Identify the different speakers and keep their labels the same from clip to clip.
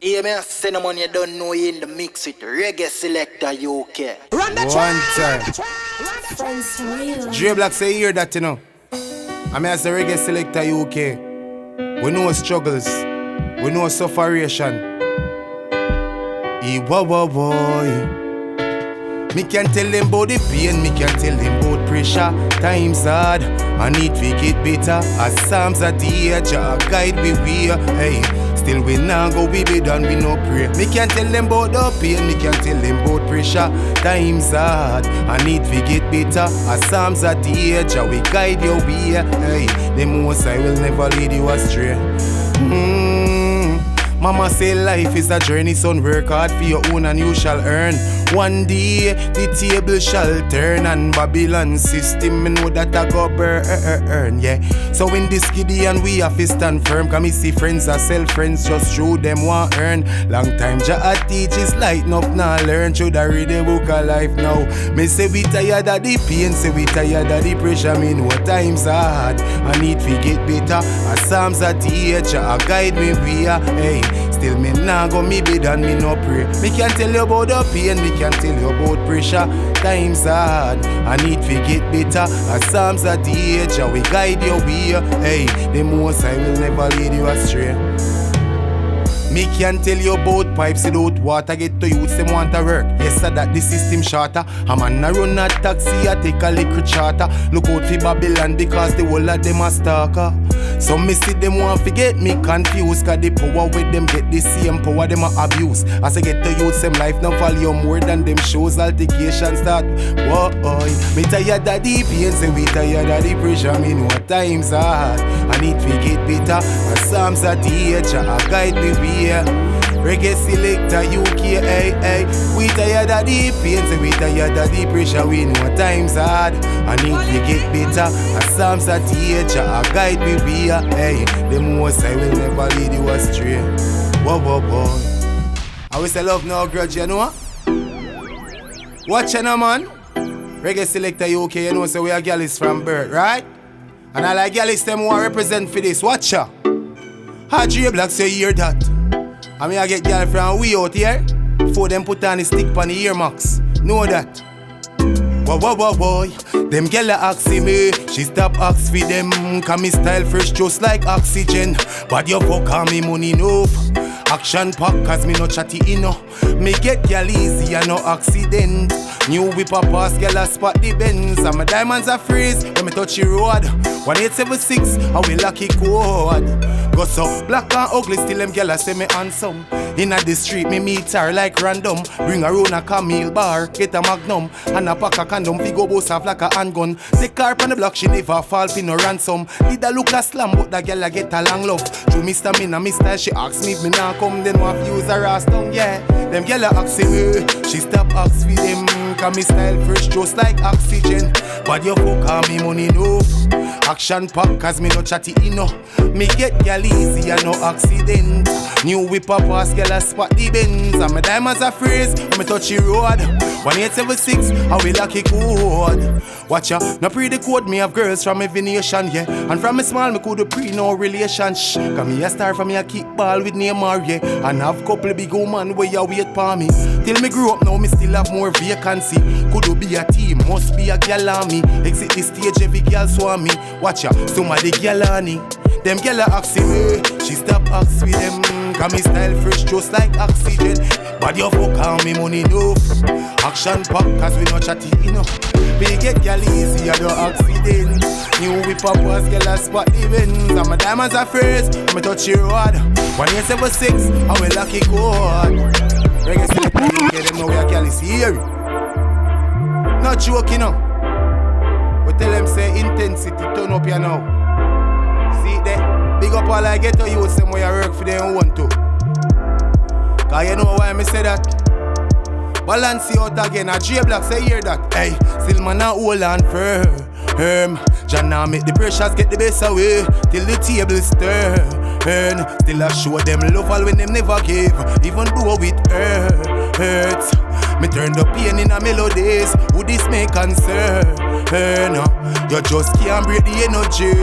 Speaker 1: Yeah, man, cinnamon, you don't know you in the mix with Reggae Selecta UK.
Speaker 2: Run the
Speaker 3: One time. Dre Blacks say hear that, you know. I mean, as the Reggae Selecta UK, we know struggles, we know sufferation. Boy. Me can tell them about the pain, me can tell them about pressure. Times hard, I need to get better. As Psalms are the edge, Jah guide we hey. Still we now go we be done, we no pray. Me can tell them about the pain, me can tell them about pressure. Times hard, I need to get better. As Psalms are the edge, we guide your way, hey. The most I will never lead you astray. Mama say life is a journey, son. Work hard for your own and you shall earn. One day the table shall turn and Babylon system, me know that I go burn, yeah. So in this Gideon we have to stand firm. Cause me see friends are sell friends just through them want earn. Long time Jah teach is lighten up now learn. Should I read the book of life now? Me say we tired of the pain, say we tired of the pressure. Me know times hard, I need to get better. As Psalms are the edge, Jah guide me we hey. Still me nah go me bid and me no pray. Me can tell you about the pain, me can tell you about pressure. Times hard, I need to get better. As Psalms are the edge, we guide your way. Hey, the most I will never lead you astray. Me can tell you about pipes without water. Get to youths, them want to work. Yes, sir, that the system shorter. A man a run a taxi, I take a little charter. Look out for Babylon because the whole of them a stalker. So me see them want to get me confused. Cause the power with them get the same power them a abuse. As I get to youths, them life now value more than them shows. Altercation start. Whoa, me tired of the pain, say we tired of the pressure. Me know times hard, I need to get better. As Psalms are the edge, I guide me way. Reggae Selecta UK, hey. We tired of the pain, say we tired of the pressure. We know times hard, I need to get better. As Psalms are the edge, I guide me way. Hey, the most I will never lead you astray. Whoa. I will say love no grudge, you know. Watch you know, man. Reggae Selecta UK, you know, so we are gals from birth, right? And I like gals them who are represent for this. Watch ya. Dre Blacks, you hear that? I mean I get gal from way out here. Before them put on the stick on the earmarks. Know that. Whoa. Them gal ask me, she stop ask for them. Cause me style fresh just like oxygen. But you fuck on me money enough. Action pack cause me no chatty enough. Me get gal easy and no accident. New whip a pass, gal a spot the Benz. And my diamonds a freeze when me touch the road. 1876, I will lucky code. Go so black and ugly, still them gal a say me handsome. Inna the street, me meet her like random. Bring her on a Camille bar, get a magnum. And a pack a condom, fi go boss off like a handgun. Take her on the block, she never fall fi no ransom. Did a look a slam, but the gal a get a long love. Through Mr. Mina, me style, she ask me if me nah come, then want use her ass down, yeah. Them gal a ask me, she stop ask fi them. Cause me style fresh just like oxygen. But you fuck on me money enough. Action pack cause me no chatty enough. Me get gal easy and no accident. New whip up pass gal a spot the Benz. And my diamonds a freeze when me touch the road. 1876 I will lucky code. Watch ya, no pre the code me have girls from every nation, yeah. And from me small me could pre no relation. Cause me a star from me a kick ball with Neymar, yeah. And have couple big woman where you wait for me. Till me grew up now me still have more vacancy. Could be a team, must be a gal on me. Exit the stage every gal swarm me. Watch ya, somebody gal on me. Them gal a ask me, she stop ask with them. Cause me style fresh just like oxygen. But you fuck on me money enough. Action pack cause we no chatty enough. We get gal easy and no accident. New whip up was gal a spot the Benz. And my diamonds are fresh, me touch your road. 1876 I will lucky code. Reggae Selecta, get them know we a gal is here. Not joking now. We tell them say intensity turn up here now. See there, big up all I get to use them where I work for them want to. Cause you know why me say that. Balance it out again, a Dre Blacks say hear that. Hey, still man a hold on firm. Jah now make the pressures get the best away. Till the table stir. Still I show them love all when them never give. Even though it hurts. Me turn the pain in a melodies. Who this may concern? You just can't break the energy.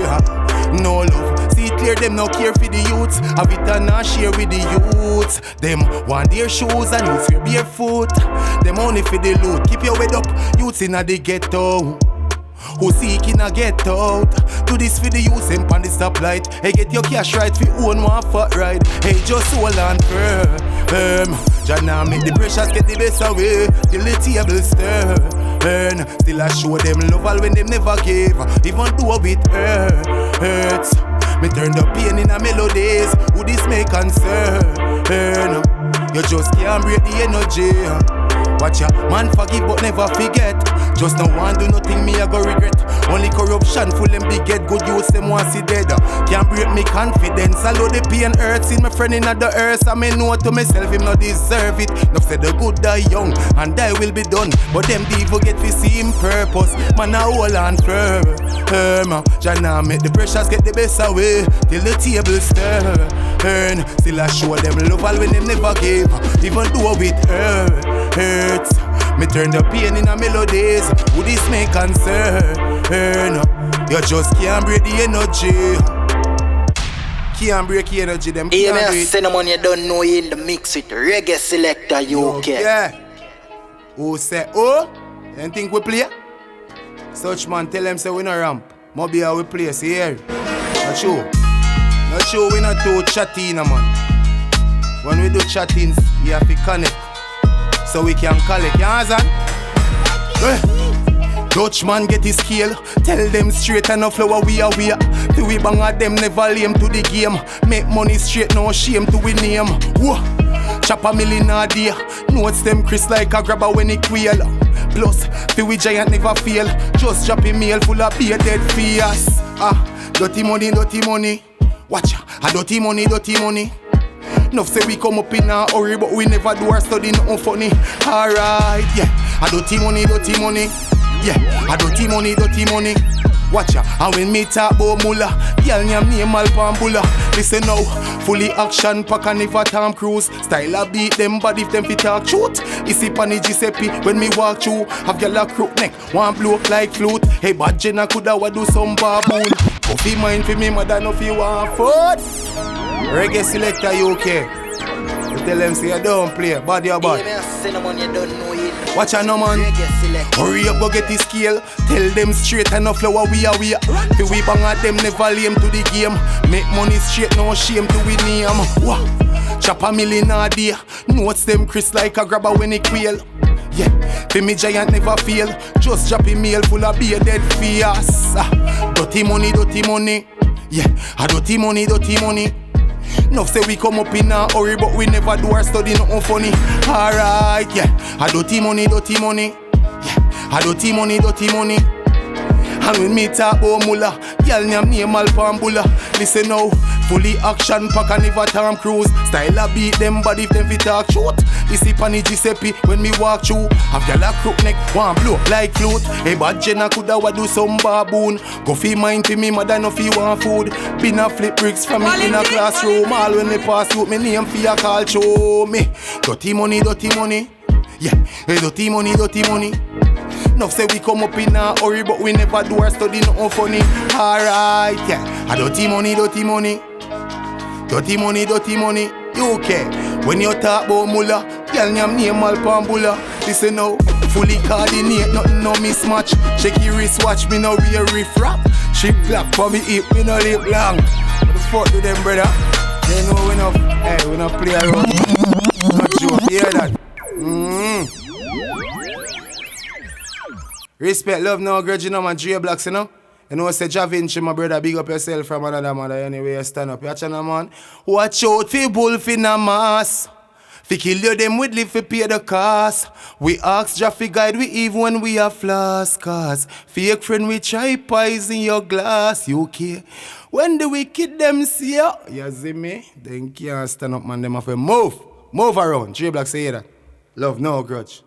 Speaker 3: No love, See it clear, them no care for the youths. Have it and not share with the youths. Them want their shoes and youths wear barefoot. Them only for the loot. Keep your head up, youths inna the ghetto. Who seeking a get out? Do this for the youth, them pan the stoplight. Hey, get your cash right for own one fat ride. Hey, just hold on firm. Jah now make the pressures get the best away till the table stir. Still I show them love all when them never gave. Even though it hurts. Me turn the pain in a melodies. Who this may concern? You just can't break the energy. Watch ya, man forgive but never forget. Just no one do nothing me I go regret. Only corruption full them big get good use them once he dead. Can't break me confidence. Although the pain hurts in my friend in the earth. I may know to myself him not deserve it. No say the good die young and die will be done. But them devil get to see him purpose. Man I hold on firm. Jah now make the pressures get the best away till the table stir. Still I show them love all when them never gave. Even though it hurts. Me turn the pain in a melodies. Who this may concern? You just can't break the energy. Can't break the energy. Them can't
Speaker 1: break.
Speaker 3: Yeah,
Speaker 1: Cinnamon, you don't know you in the mix with Reggae Selecta UK.
Speaker 3: Yeah. Who say, oh? You think we play? Such man tell them say we no ramp. Maybe how we play, see here. Not sure. Not sure we not do chatting, man. When we do chattings, you have to connect. So we can collect, you understand? Dutch man get his scale. Tell them straight and no flower we are we. Do we bang at them never lame to the game. Make money straight, no shame to we name. Whoa. Chop a million a day. Notes them Chris like a grabber when he quail. Plus, the we giant never fail. Just drop a meal full of bearded fears. Dirty money, dirty money. Watch a dirty money, dirty money. Nuff say we come up in a hurry, but we never do our study, nothing funny. Alright, yeah. A dirty money, dirty money. Yeah, a dirty money, dirty money. Watch ya, and when me talk about mula, y'all name Malpambula. Listen now, fully action pack and never Tom Cruise. Style a beat them, but if them fit talk truth. Isi pani Giuseppe when me walk through. Have y'all a crook neck, one blow up like flute. Hey, bad Jenna coulda wa do some baboon. Coffee mind for me, mother no fi want food. Reggae Selecta UK. You tell them say you don't play, bad you bad.
Speaker 1: Cinnamon, you don't know it.
Speaker 3: Watch out no man. Hurry up go get the scale. Tell them straight and no flower we are we. Till we bang at them never lame to the game. Make money straight, no shame to we name. Wah. Chop a million a day. Notes them Chris like a grabber when he quail. Yeah, for me giant never fail. Just drop a meal full of bearded fears. Dirty money, dirty money. Yeah, a dirty money, dirty money. Nuff say we come up in a hurry, but we never do our study, nothing funny. Alright, yeah, a dirty money, dirty money. Yeah, a dirty money, dirty money. And when me talk about mula, y'all name Malpambula. Listen now, fully action pack and never Tom Cruise. Style a beat them, but if them fit talk shoot. Isi pani Giuseppe when me walk through. Have y'all a crook neck, one blow like flute. Hey, bad Jenna coulda wa do some baboon. Go fi mind fi me, mother no fi want food. Been a flip bricks from me in a classroom. All when me pass out, me name fi a call show me. Dirty money, dirty money. Yeah, hey, dirty money, dirty money. Nuff say we come up in a hurry, but we never do our study, nothing funny. Alright, yeah. A dirty money, dirty money. Dirty money, dirty money. UK. When you talk about mula, y'all name Malpambula. Listen now, fully coordinate, nothing no mismatch. Check your wristwatch, me no real riff-rap. Ship black for me hip, me no lip long. What the fuck do them, brother? They know we no, hey, we no play around. Not joke, you hear that? Respect, love, no grudge, you know, man. Dre Blacks, you know. You know, say Jah Vinci, my brother, big up yourself from another mother. Anyway, you stand up. You watch on, man. Watch out for wolf in a mass. Fi kill you, them with live fi pay the cost. We ask Jah fi guide we even when we are flaws. Cause fake friend we try poison your glass. You care? When the wicked them see you, you see me? Then can't stand up, man. Them have to move. Move around. Dre Blacks say that. Love, no grudge.